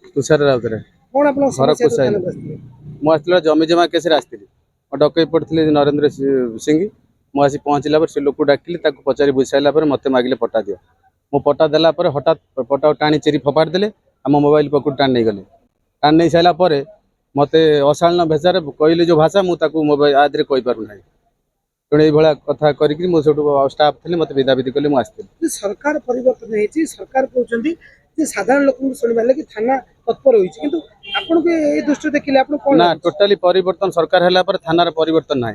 तुषार राउतराय कौन आपन घर समस्या कुसाई थाना बसले मुझे जमी जमा केस आसती डकई पड़ी नरेंद्र सिंह मुझे पहुँचला से लोक डाकिली पचारि बुझी सारा मत मागिले पट्टा दियो मो पट्टा देला हठात पट्टा टाणी चिरी फोपाड़ देले आम मोबाइल पकड़ टाणी नहीं गले टाणी नहीं सारा मत अशालीन भाषा कहले जो भाषा मुझे मोबाइल आदि कही पार ना तेणु ये कथा करी मो स्टाफ थे मत विदाविदी कले मुझे सरकार परिवर्तन है सरकार कहते साधारण लोक शुणा लगे थाना तत्पर हो आपन को ए दृष्टि देखिले आपन कोन ना टोटाली परिवर्तन सरकार है थानार परिवर्तन ना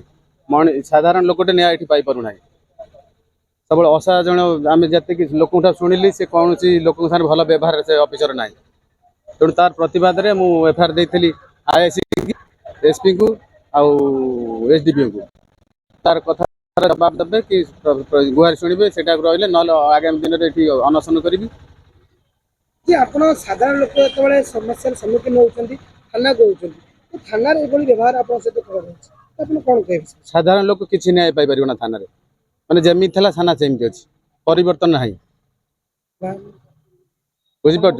साधारण लोकटे न्याय ये पाई पार ना सब असाधारण आम जी लोक शुणिली से कौन लोक भल व्यवहार से ऑफिसर ना तेणु तार प्रतिवाद में मुझे एफआईआर देती आईआईसी एसपी को एसडीपीओ को तार कथा जवाब देवे कि गुहार शुणे से रही ना आगामी दिन में अनशन करी आपन साधारण लोक जो समस्या सम्मुखीन होती थाना को होती तो थाना व्यवहार आप सहित कौन कह साधारण लोक किसी न्याय पाई पार ना थाना मैंने जमी था थाना सेमती अच्छी परिवर्तन ना बुझीपार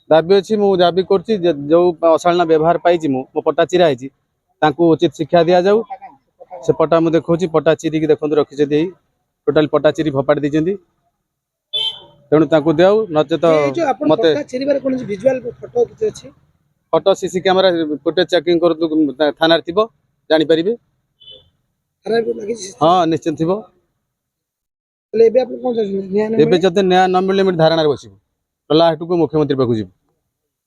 दाबी अच्छी मुझे दाबी कर जो अशालीन व्यवहार पाई मो पट्टा चिरा है उचित शिक्षा दि जाऊ से पट्टा मुझे देखा पट्टा चिरी देखते रखी टोटाल पट्टा चिरी फोपाड़ दी तेणु दियाऊ नचेत मत फटो सीसी कैमेरा फुटेज चेकिंग कर थाना थी जापर हाँ निश्चित थी जब न्याय न मिले धारणा बस लास्ट को मुख्यमंत्री पाक जी